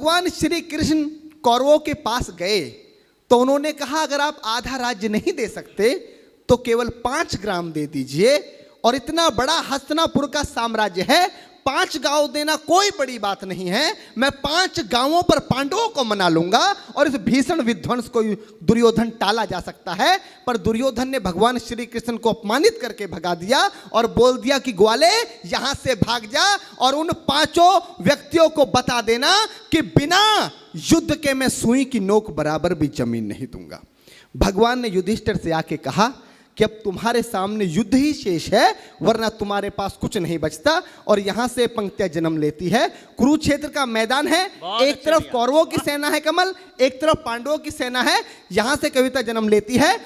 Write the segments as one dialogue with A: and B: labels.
A: भगवान श्री कृष्ण कौरवों के पास गए तो उन्होंने कहा अगर आप आधा राज्य नहीं दे सकते तो केवल 5 ग्राम दे दीजिए, और इतना बड़ा हस्तिनापुर का साम्राज्य है, 5 गांव देना कोई बड़ी बात नहीं है, मैं 5 गांवों पर पांडवों को मना लूंगा और इस भीषण विध्वंस को दुर्योधन टाला जा सकता है। पर दुर्योधन ने भगवान श्री कृष्ण को अपमानित करके भगा दिया और बोल दिया कि ग्वाले यहां से भाग जा और उन 5 व्यक्तियों को बता देना कि बिना युद्ध के मैं सुई की नोक बराबर भी जमीन नहीं दूंगा। भगवान ने युधिष्ठिर से आके कहा कि अब तुम्हारे सामने युद्ध ही शेष है, वरना तुम्हारे पास कुछ नहीं बचता। और यहां से पंक्तियां जन्म लेती है। कुरुक्षेत्र का मैदान है, एक तरफ कौरवों की सेना है कमल, एक तरफ पांडवों की सेना है। यहां से कविता जन्म लेती है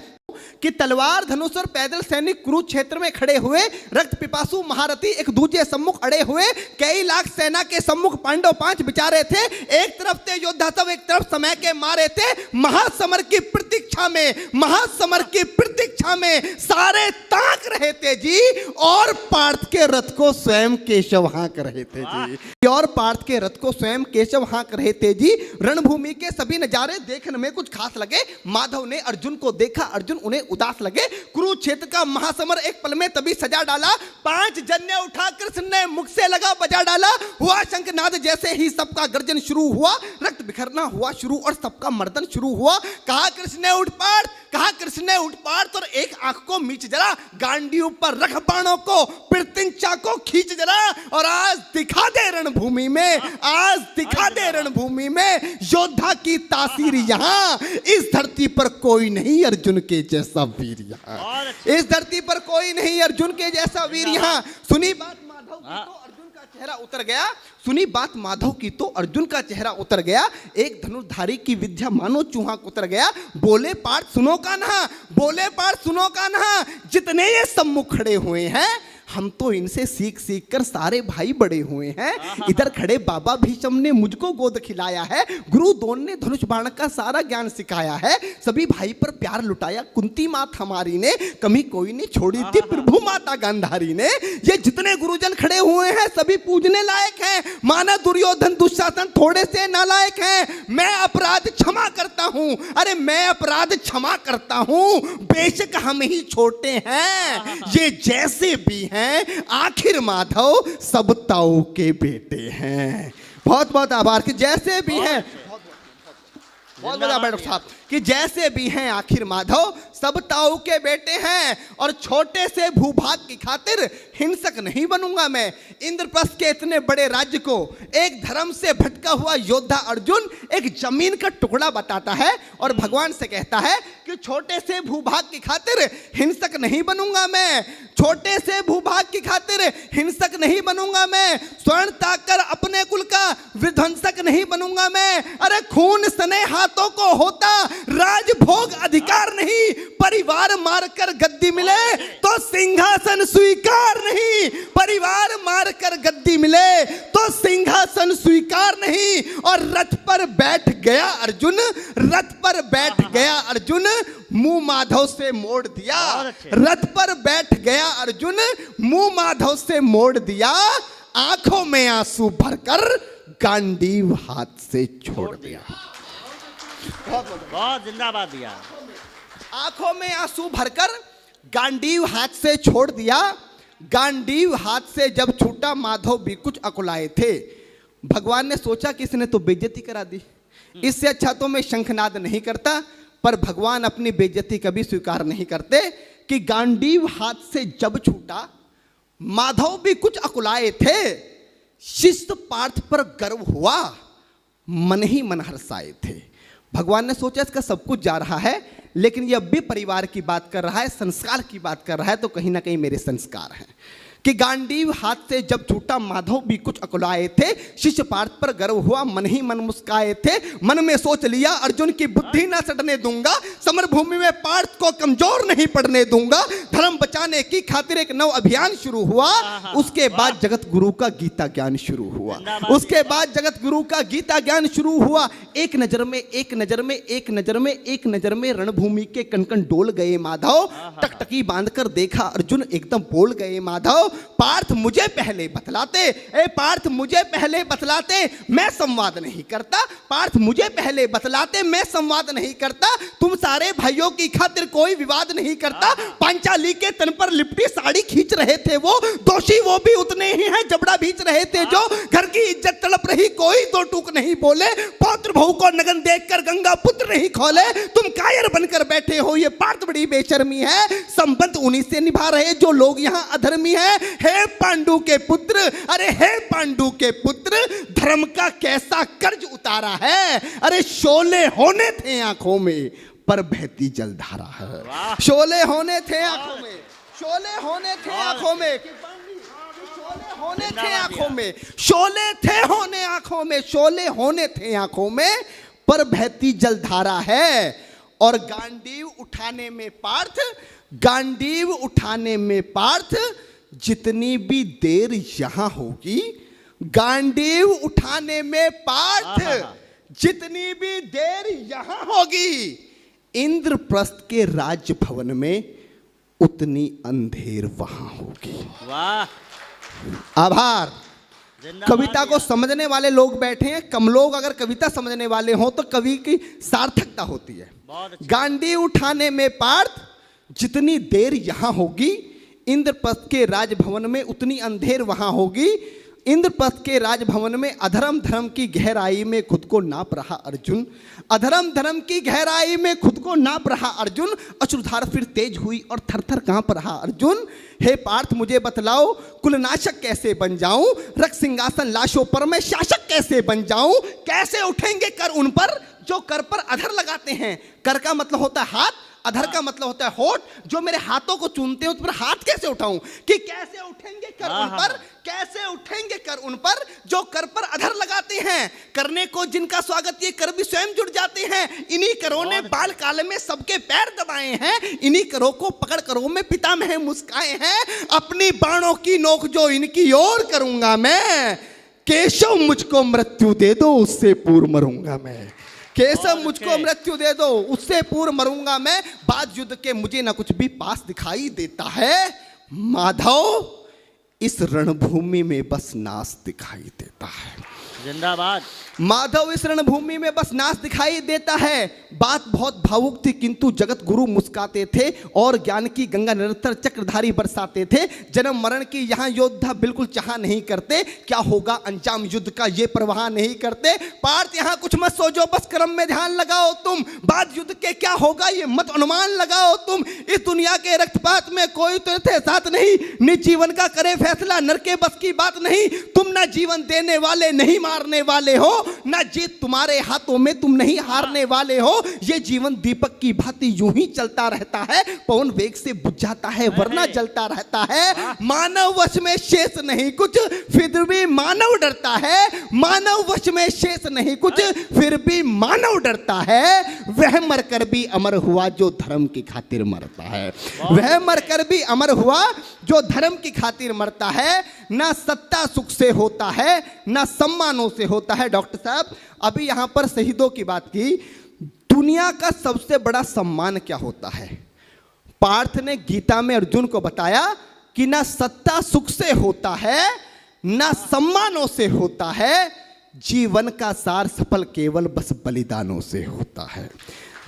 A: कि तलवार धनुष और पैदल सैनिक कुरुक्षेत्र में खड़े हुए, रक्त पिपासु महारथी एक दूसरे सम्मुख अड़े हुए, कई लाख सेना के सम्मुख पांडव 5 बिचारे थे। एक तरफ थे योद्धा सब, एक तरफ समय के मारे थे। महासमर की प्रतीक्षा में, महासमर की प्रतीक्षा में सारे ताक रहे थे जी, और पार्थ के रथ को स्वयं केशव हाँक रहे थे जी, और पार्थ के रथ को स्वयं केशव हाँक रहे थे जी। रणभूमि के सभी नजारे देखने में कुछ खास लगे। माधव ने अर्जुन को देखा, अर्जुन उन्हें उदास लगे। कुरुक्षेत्र का महासमर एक पल में तभी सजा डाला। 5 जन्य उठा कृष्ण ने मुख से लगा बजा डाला। हुआ शंखनाद जैसे ही सबका गर्जन शुरू हुआ, रक्त बिखरना हुआ शुरू और सबका मर्दन शुरू हुआ। कहा कृष्ण ने उठ पार्थ, कहा कृष्ण ने उठ पार्थ, और एक आंख को मीच जरा, गांडी पर रख बाणों को, पिरतिंचा को खींच जरा, और आज दिखा दे रणभूमि में, आज दिखा दे रणभूमि में योद्धा की तासीर। यहाँ इस धरती पर कोई नहीं अर्जुन के जैसा वीर, यहाँ इस धरती पर कोई नहीं अर्जुन के जैसा वीर। यहाँ सुनी बात माधव की तो अर्जुन का चेहरा उतर गया, सुनी बात माधव की तो अर्जुन का चेहरा उतर गया। एक धनुर्धारी की विद्या मानो चूहा उतर गया। बोले पार्थ सुनो का ना, बोले पार्थ सुनो का ना, जितने ये सम्मुख खड़े हुए हैं हम तो इनसे सीख सीख कर सारे भाई बड़े हुए हैं। इधर खड़े बाबा भीष्म ने मुझको गोद खिलाया है, गुरु द्रोण ने धनुष बाण का सारा ज्ञान सिखाया है, सभी भाई पर प्यार लुटाया कुंती मात हमारी ने, कमी कोई नहीं छोड़ी थी प्रभु माता गांधारी ने। ये जितने गुरुजन खड़े हुए हैं सभी पूजने लायक हैं, माना दुर्योधन दुशासन थोड़े से नालायक हैं। मैं अपराध क्षमा करता हूं, अरे मैं अपराध क्षमा करता हूं, बेशक हम ही छोटे हैं, ये जैसे भी हैं आखिर माधव सब ताऊ के बेटे हैं। बहुत बहुत आभार कि जैसे भी हैं, बहुत बड़ा डॉक्टर साहब कि जैसे भी हैं आखिर माधव सब ताऊ के बेटे हैं। और छोटे से भूभाग की खातिर हिंसक नहीं बनूंगा मैं। इंद्रप्रस्थ के इतने बड़े राज्य को एक धर्म से भटका हुआ योद्धा अर्जुन एक जमीन का टुकड़ा बताता है और भगवान से कहता है कि छोटे से भूभाग की खातिर हिंसक नहीं बनूंगा मैं, छोटे से भूभाग की खातिर हिंसक नहीं बनूंगा मैं, स्वर्ण ताकर अपने कुल का विध्वंसक नहीं बनूंगा मैं। अरे खून सने हाथों को होता राजभोग अधिकार नहीं, परिवार मारकर गद्दी मिले तो सिंहासन स्वीकार नहीं, परिवार मारकर गद्दी मिले तो सिंहासन स्वीकार नहीं। और रथ पर बैठ गया अर्जुन, रथ पर बैठ गया अर्जुन, मुंह माधव से मोड़ दिया, रथ पर बैठ गया अर्जुन, मुंह माधव से मोड़ दिया, आंखों में आंसू भरकर गांडीव हाथ से छोड़ दिया।
B: बहुत जिंदाबाद दिया।
A: आंखों में आंसू भरकर गांडीव हाथ से छोड़ दिया। गांडीव हाथ से जब छूटा माधव भी कुछ अकुलाए थे। भगवान ने सोचा कि इसने तो बेइज्जती करा दी, इससे अच्छा तो मैं शंखनाद नहीं करता। पर भगवान अपनी बेइज्जती कभी स्वीकार नहीं करते कि गांडीव हाथ से जब छूटा माधव भी कुछ अकुलाए थे। शिष्ट पार्थ पर गर्व हुआ, मन ही मन हर्षाए थे। भगवान ने सोचा इसका सब कुछ जा रहा है, लेकिन यह भी परिवार की बात कर रहा है, संस्कार की बात कर रहा है, तो कहीं ना कहीं मेरे संस्कार हैं कि गांडीव हाथ से जब छूटा माधव भी कुछ अकुलाए थे। शिष्य पार्थ पर गर्व हुआ, मन ही मन मुस्काए थे। मन में सोच लिया अर्जुन की बुद्धि ना सड़ने दूंगा, समर भूमि में पार्थ को कमजोर नहीं पड़ने दूंगा। धर्म बचाने की खातिर एक नव अभियान शुरू हुआ। उसके बाद जगत गुरु का गीता ज्ञान शुरू हुआ, उसके बाद जगत गुरु का गीता ज्ञान शुरू हुआ। एक नजर में, एक नजर में, एक नजर में, एक नजर में रणभूमि के कण कण डोल गए माधव। टकटकी बांधकर देखा अर्जुन, एकदम बोल गए माधव पार्थ मुझे पहले बतलाते, ए पार्थ मुझे पहले बतलाते, मैं संवाद नहीं करता, पार्थ मुझे पहले बतलाते, मैं संवाद नहीं करता, तुम सारे भाइयों की खातिर कोई विवाद नहीं करता। पांचाली के तन पर लिपटी साड़ी खींच रहे थे वो, दोषी वो भी उतने ही हैं जबड़ा भींच रहे थे जो, घर की इज्जत तड़प रही कोई दो टूक नहीं बोले, पौत्र बहू को नगन देखकर गंगा पुत्र नहीं खोले, तुम कायर बनकर बैठे हो, ये पार्थ बड़ी बेशर्मी है, संबंध उन्हीं से निभा रहे जो लोग यहाँ अधर्मी हैं। हे पांडु के पुत्र, अरे हे पांडु के पुत्र, धर्म का कैसा कर्ज उतारा है, अरे शोले होने थे आंखों में पर बहती जलधारा है। शोले होने थे आंखों में, शोले होने थे आंखों में, शोले होने थे आंखों में, शोले थे होने आंखों में, शोले होने थे आंखों में पर बहती जलधारा है। और गांडीव उठाने में पार्थ, गांडीव उठाने में पार्थ, जितनी भी देर यहां होगी, गांडीव उठाने में पार्थ जितनी भी देर यहां होगी, इंद्रप्रस्थ के राजभवन में उतनी अंधेर वहां होगी। वाह, आभार। कविता को समझने वाले लोग बैठे हैं, कम लोग अगर कविता समझने वाले हों तो कवि की सार्थकता होती है। गांडी उठाने में पार्थ, जितनी देर यहां होगी, इंद्रप्रस्थ के राजभवन में उतनी अंधेर वहां होगी। इंद्रप्रस्थ के राजभवन में अधर्म धर्म की गहराई में खुद को नाप रहा अर्जुन, अधर्म धर्म की गहराई में खुद को नाप रहा अर्जुन, अश्रुधार फिर तेज हुई और थरथर कांप रहा अर्जुन। हे पार्थ मुझे बतलाओ, कुलनाशक कैसे बन जाऊं, रक्त सिंहासन लाशों पर मैं शासक कैसे बन जाऊं, कैसे उठेंगे कर उन पर जो कर पर अधर लगाते हैं। कर का मतलब होता है हाथ, अधर का मतलब होता है होठ, जो मेरे हाथों को चूमते हैं उस पर हाथ कैसे उठाऊं, कि कैसे उठेंगे कर उन पर, कैसे उठेंगे कर उन पर जो कर पर अधर लगाते हैं। करने को जिनका स्वागत ये कर भी स्वयं जुड़ जाते हैं, इन्हीं करों ने बाल काल में सबके पैर दबाए हैं, इन्हीं करों को पकड़ करों में पितामह मुस्काए हैं। अपनी बाणों की नोक जो इनकी ओर करूंगा मैं, केशव मुझको मृत्यु दे दो उससे पूर्व मरूंगा मैं, केशव मुझको मृत्यु दे दो उससे पूर्व मरूंगा मैं। बाद युद्ध के मुझे ना कुछ भी पास दिखाई देता है, माधव इस रणभूमि में बस नाश दिखाई देता है।
B: जिंदाबाद।
A: माधव इस रणभूमि में बस नाश दिखाई देता है। बात बहुत भावुक थी किंतु जगत गुरु मुस्काते थे और ज्ञान की गंगा निरंतर चक्रधारी बरसाते थे। जन्म मरण की यहाँ योद्धा बिल्कुल चाह नहीं करते, क्या होगा अंजाम युद्ध का ये परवाह नहीं करते। पार्थ यहाँ कुछ मत सोचो, बस कर्म में ध्यान लगाओ तुम, बाद युद्ध के क्या होगा ये मत अनुमान लगाओ तुम। इस दुनिया के रक्तपात में कोई तो थे साथ नहीं, निज जीवन का करे फैसला नर के बस की बात नहीं। तुम ना जीवन देने वाले नहीं मारने वाले हो, ना जीत तुम्हारे हाथों में तुम नहीं हारने वाले हो। ये जीवन दीपक की भांति यूं ही चलता रहता है, पवन वेग से बुझ जाता है वरना जलता रहता है। मानव वश में शेष नहीं कुछ फिर भी मानव डरता है, मानव वश में शेष नहीं कुछ फिर भी मानव डरता है। वह मरकर भी अमर हुआ जो धर्म की खातिर मरता है, वह मरकर भी अमर हुआ जो धर्म की खातिर मरता है। ना सत्ता सुख से होता है ना सम्मानों से होता है। डॉक्टर साहब अभी यहां पर शहीदों की बात की, दुनिया का सबसे बड़ा सम्मान क्या होता है? पार्थ ने गीता में अर्जुन को बताया कि ना सत्ता सुख से होता है ना सम्मानों से होता है, जीवन का सार सफल केवल बस बलिदानों से होता है।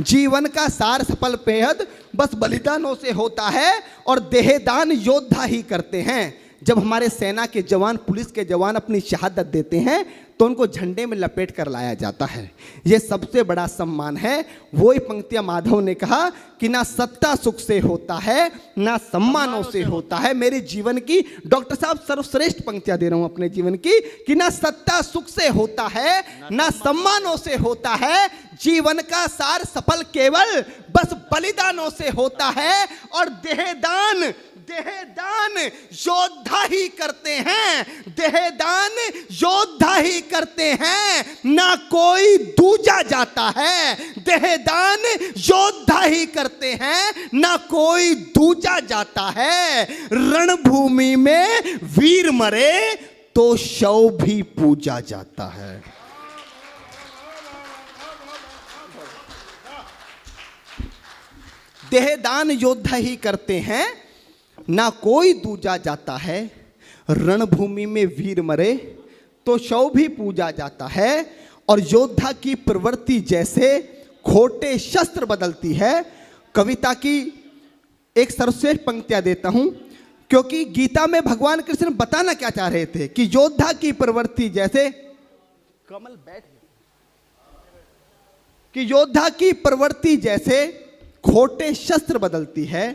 A: जीवन का सार सफल बेहद बस बलिदानों से होता है। और देहदान योद्धा ही करते हैं। जब हमारे सेना के जवान पुलिस के जवान अपनी शहादत देते हैं तो उनको झंडे में लपेट कर लाया जाता है, ये सबसे बड़ा सम्मान है। वही पंक्तियां माधव ने कहा कि ना सत्ता सुख से होता है ना सम्मानों से होता है। मेरे जीवन की डॉक्टर साहब सर्वश्रेष्ठ पंक्तियां दे रहा हूं अपने जीवन की, कि ना सत्ता सुख से होता है ना सम्मानों से होता है, जीवन का सार सफल केवल बस बलिदानों से होता है। और देहदान देहदान योद्धा ही करते हैं, देहदान योद्धा ही करते हैं, ना कोई दूजा जाता है। देहदान योद्धा ही करते हैं ना कोई दूजा जाता है। रणभूमि में वीर मरे तो शव भी पूजा जाता है। देहदान योद्धा ही करते हैं ना कोई दूजा जाता है। रणभूमि में वीर मरे तो शव भी पूजा जाता है, और योद्धा की प्रवृत्ति जैसे खोटे शस्त्र बदलती है। कविता की एक सर्वश्रेष्ठ पंक्तियां देता हूं, क्योंकि गीता में भगवान कृष्ण बताना क्या चाह रहे थे कि योद्धा की प्रवृत्ति जैसे कमल बैठ कि योद्धा की प्रवृत्ति जैसे खोटे शस्त्र बदलती है।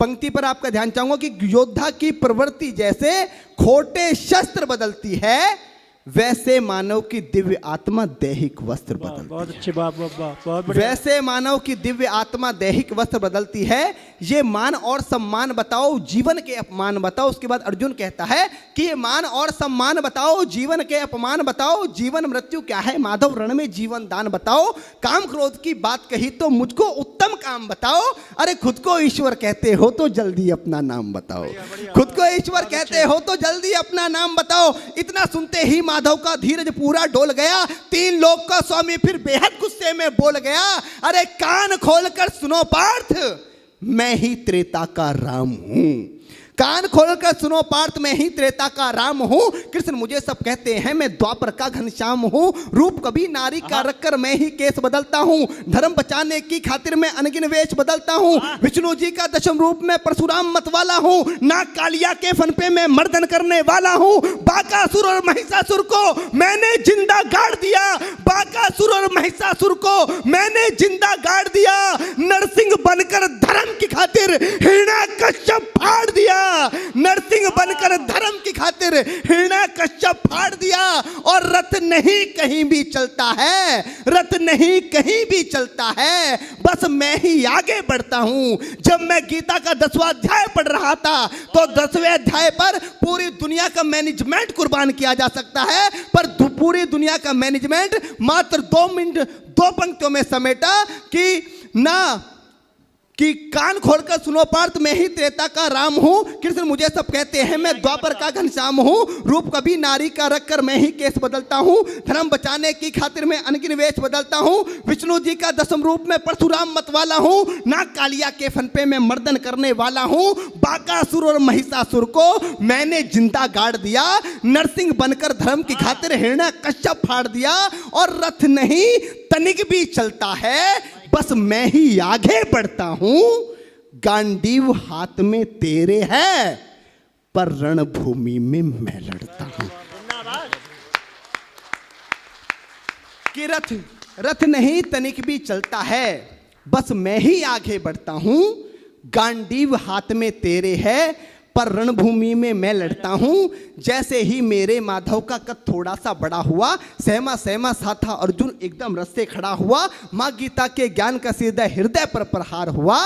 A: पंक्ति पर आपका ध्यान चाहूंगा कि योद्धा की प्रवृत्ति जैसे खोटे शस्त्र बदलती है, वैसे मानव की दिव्य आत्मा दैहिक वस्त्र बदलती है।
B: बहुत अच्छी बात, बहुत बढ़िया।
A: वैसे मानव की दिव्य आत्मा दैहिक वस्त्र बदलती है। ये मान और सम्मान बताओ, जीवन के अपमान बताओ। उसके बाद अर्जुन कहता है कि ये मान और सम्मान बताओ, जीवन के अपमान बताओ। जीवन मृत्यु क्या है माधव, रण में जीवन दान बताओ। काम क्रोध की बात कही तो मुझको उत्तम काम बताओ। अरे खुद को ईश्वर कहते हो तो जल्दी अपना नाम बताओ। खुद को ईश्वर कहते हो तो जल्दी अपना नाम बताओ। इतना सुनते ही माधव का धीरज पूरा डोल गया। 3 लोक का स्वामी फिर बेहद गुस्से में बोल गया, अरे कान खोलकर सुनो पार्थ, मैं ही त्रेता का राम हूं। कान खोलकर सुनो पार्थ, मैं ही त्रेता का राम हूं। कृष्ण मुझे सब कहते हैं, मैं द्वापर का घनश्याम हूं। रूप कभी नारी का रखकर मैं ही केस बदलता हूं। धर्म बचाने की खातिर मैं अनगिन वेश बदलता हूं। विष्णु जी का दशम रूप में परशुराम मत वाला हूं। नाग कालिया के फन पे मैं मर्दन करने वाला हूं। बाकासुर और महिषासुर को मैंने जिंदा गाड़ दिया। बाकासुर और महिषासुर को मैंने जिंदा गाड़ दिया। नरसिंह बनकर धर्म की खातिर हिरण्याकश्यप फाड़ दिया। नरसिंह बनकर धर्म की खातिर हिरण्याकश्यप फाड़ दिया। और रथ नहीं कहीं भी चलता है, रथ नहीं कहीं भी चलता है, बस मैं ही आगे बढ़ता हूं। जब मैं गीता का 10वां अध्याय पढ़ रहा था तो 10वें अध्याय पर पूरी दुनिया का मैनेजमेंट कुर्बान किया जा सकता है, पर पूरी दुनिया का मैनेजमेंट मात्र 2 मिनट 2 पंक्तियों में समेटा कि कान खोलकर सुनो पार्थ, मैं ही त्रेता का राम हूं। कृष्ण मुझे सब कहते हैं, मैं द्वापर का घनश्याम हूं। रूप कभी नारी का रखकर मैं ही केस बदलता हूं। धर्म बचाने की खातिर मैं अनगिन वेश बदलता हूं। विष्णु जी का दशम रूप में परशुराम मत वाला हूं। नाग कालिया के फन पे मैं मर्दन करने वाला हूं। बाकासुर और महिषासुर को मैंने जिंदा गाड़ दिया। नरसिंह बनकर धर्म की खातिर हिरण्याकश्यप फाड़ दिया। और रथ नहीं तनिक भी चलता है, बस मैं ही आगे बढ़ता हूं। गांडीव हाथ में तेरे है, पर रणभूमि में मैं लड़ता हूं। कि रथ नहीं तनिक भी चलता है, बस मैं ही आगे बढ़ता हूं। गांडीव हाथ में तेरे है, पर रणभूमि में मैं लड़ता हूं। जैसे ही मेरे माधव का कद थोड़ा सा बड़ा हुआ, सहमा सहमा सा था अर्जुन एकदम रस से खड़ा हुआ। मां गीता के ज्ञान का सीधा हृदय पर प्रहार हुआ।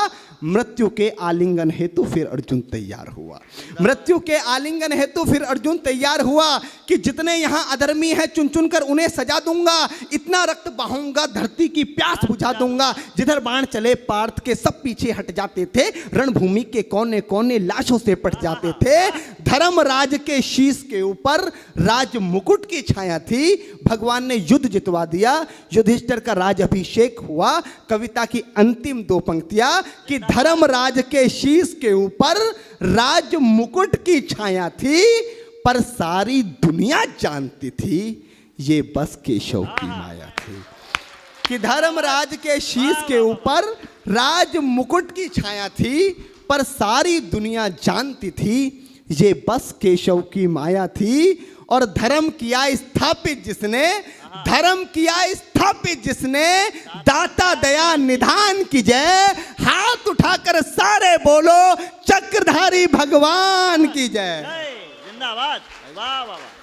A: मृत्यु के आलिंगन हेतु फिर अर्जुन तैयार हुआ। मृत्यु के आलिंगन हेतु फिर अर्जुन तैयार हुआ कि जितने यहाँ अधर्मी हैं चुन चुन कर उन्हें सजा दूंगा। इतना रक्त बहाऊंगा, धरती की प्यास बुझा दूंगा। जिधर बाण चले पार्थ के सब पीछे हट जाते थे। रणभूमि के कोने कोने लाशों से पट जाते थे। धर्मराज के शीश के ऊपर राज मुकुट की छाया थी। भगवान ने युद्ध जितवा दिया। युधिष्ठिर का राज अभिषेक हुआ। कविता की अंतिम 2 पंक्तियां कि धर्मराज के शीश के ऊपर राज मुकुट की छाया थी, पर सारी दुनिया जानती थी ये बस केशव की माया थी। कि धर्मराज के शीश के ऊपर राज मुकुट की छाया थी, पर सारी दुनिया जानती थी ये बस केशव की माया थी। और धर्म किया स्थापित जिसने, धर्म किया स्थापित जिसने, दाता दया निधान की जय। हाथ उठाकर सारे बोलो चक्रधारी भगवान की जय।
B: जिंदाबाद। वाह वाह वाह।